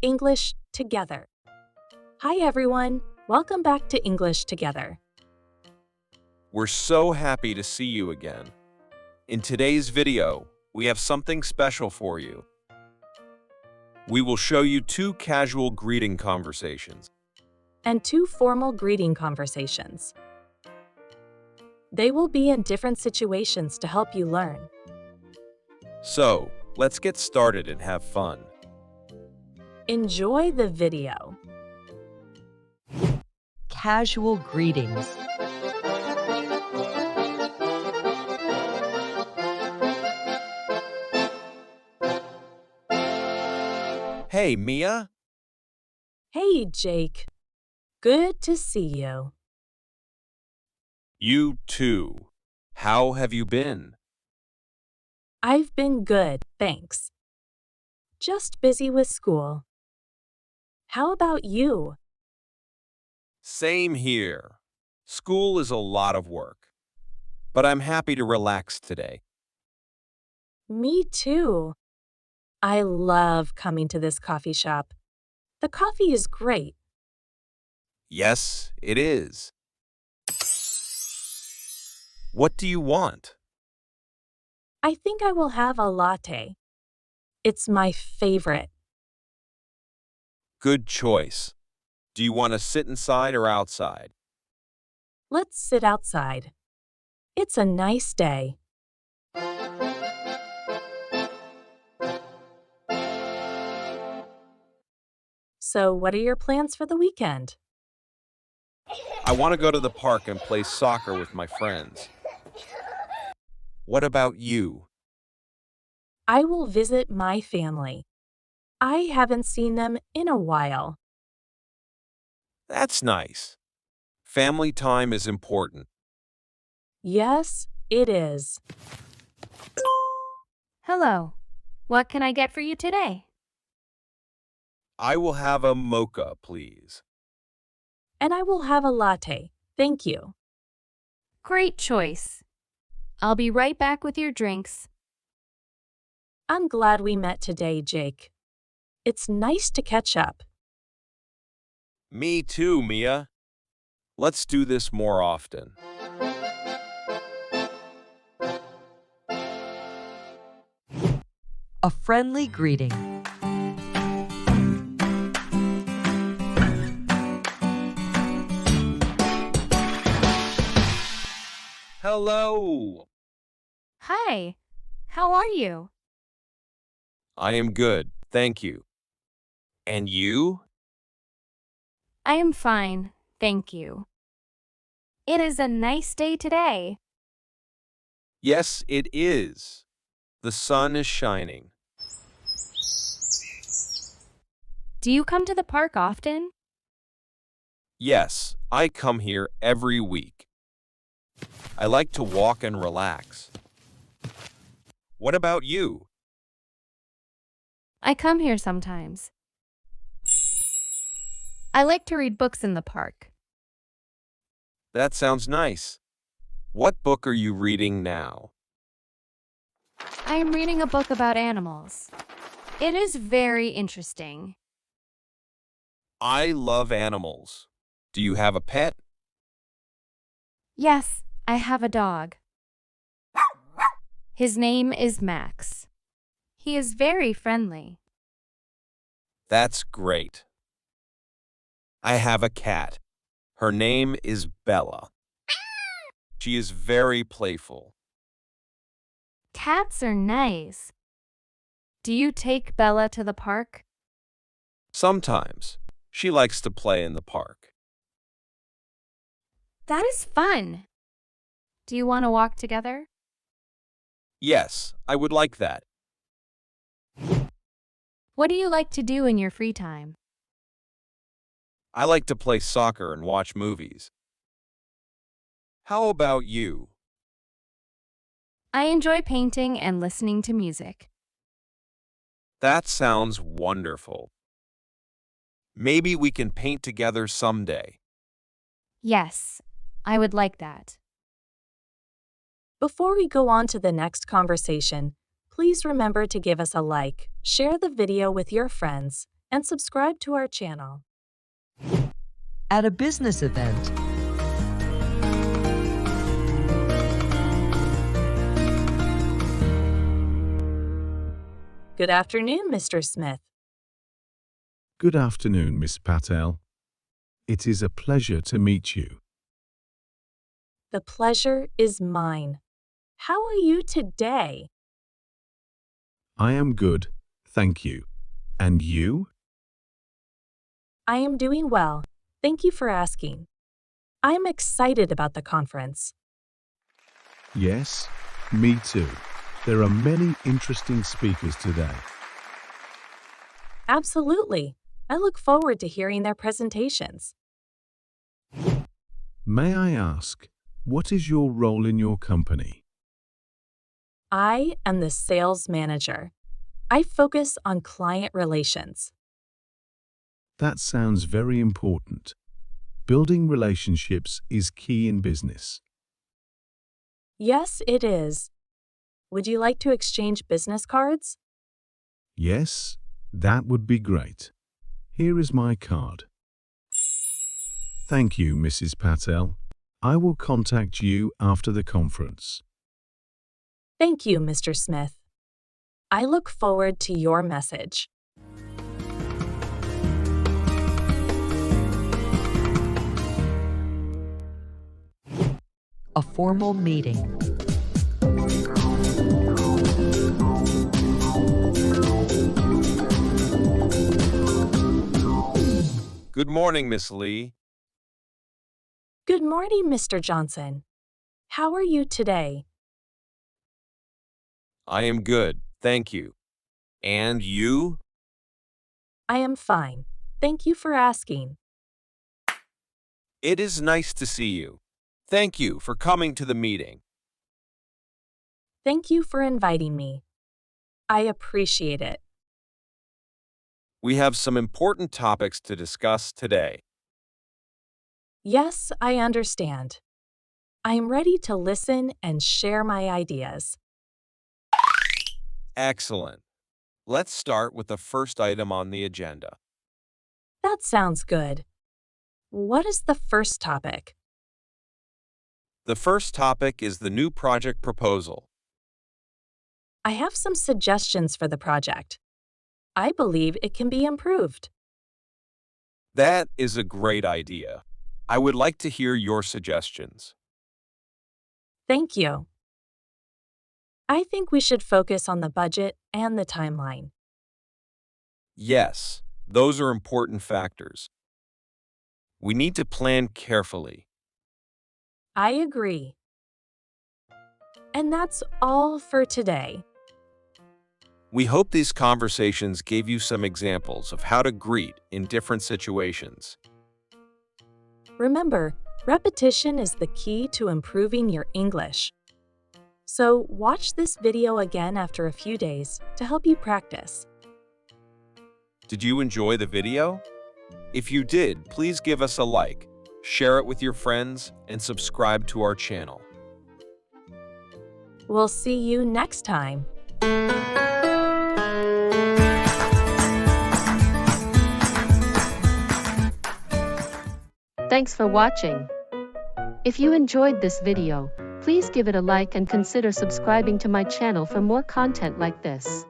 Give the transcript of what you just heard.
English Together. Hi everyone, welcome back to English Together. We're so happy to see you again. In today's video, we have something special for you. We will show you two casual greeting conversations. And two formal greeting conversations. They will be in different situations to help you learn. So, let's get started and have fun. Enjoy the video. Casual greetings. Hey, Mia. Hey Jake, good to see you. You too. How have you been? I've been good, thanks. Just busy with school. How about you? Same here. School is a lot of work, but I'm happy to relax today. Me too. I love coming to this coffee shop. The coffee is great. Yes, it is. What do you want? I think I will have a latte. It's my favorite. Good choice. Do you want to sit inside or outside? Let's sit outside. It's a nice day. So, what are your plans for the weekend? I want to go to the park and play soccer with my friends. What about you? I will visit my family. I haven't seen them in a while. That's nice. Family time is important. Yes, it is. Hello. What can I get for you today? I will have a mocha, please. And I will have a latte. Thank you. Great choice. I'll be right back with your drinks. I'm glad we met today, Jake. It's nice to catch up. Me too, Mia. Let's do this more often. A friendly greeting. Hello. Hi. How are you? I am good, thank you. And you? I am fine, thank you. It is a nice day today. Yes, it is. The sun is shining. Do you come to the park often? Yes, I come here every week. I like to walk and relax. What about you? I come here sometimes. I like to read books in the park. That sounds nice. What book are you reading now? I am reading a book about animals. It is very interesting. I love animals. Do you have a pet? Yes, I have a dog. His name is Max. He is very friendly. That's great. I have a cat. Her name is Bella. She is very playful. Cats are nice. Do you take Bella to the park? Sometimes she likes to play in the park. That is fun. Do you want to walk together? Yes, I would like that. What do you like to do in your free time? I like to play soccer and watch movies. How about you? I enjoy painting and listening to music. That sounds wonderful. Maybe we can paint together someday. Yes, I would like that. Before we go on to the next conversation, please remember to give us a like, share the video with your friends, and subscribe to our channel. At a business event, Good afternoon, Mr. Smith. Good afternoon, Miss Patel. It is a pleasure to meet you. The pleasure is mine. How are you today? I am good, thank you. And you? I am doing well. Thank you for asking. I am excited about the conference. Yes, me too. There are many interesting speakers today. Absolutely. I look forward to hearing their presentations. May I ask, what is your role in your company? I am the sales manager. I focus on client relations. That sounds very important. Building relationships is key in business. Yes, it is. Would you like to exchange business cards? Yes, that would be great. Here is my card. Thank you, Mrs. Patel. I will contact you after the conference. Thank you, Mr. Smith. I look forward to your message. a formal meeting. Good morning, Miss Lee. Good morning, Mr. Johnson. How are you today? I am good, thank you. And you? I am fine. Thank you for asking. It is nice to see you. Thank you for coming to the meeting. Thank you for inviting me. I appreciate it. We have some important topics to discuss today. Yes, I understand. I am ready to listen and share my ideas. Excellent. Let's start with the first item on the agenda. That sounds good. What is the first topic? The first topic is the new project proposal. I have some suggestions for the project. I believe it can be improved. That is a great idea. I would like to hear your suggestions. Thank you. I think we should focus on the budget and the timeline. Yes, those are important factors. We need to plan carefully. I agree. And that's all for today. We hope these conversations gave you some examples of how to greet in different situations. Remember, repetition is the key to improving your English. So watch this video again after a few days to help you practice. Did you enjoy the video? If you did, please give us a like, share it with your friends, and subscribe to our channel. We'll see you next time. Thanks for watching. If you enjoyed this video, please give it a like and consider subscribing to my channel for more content like this.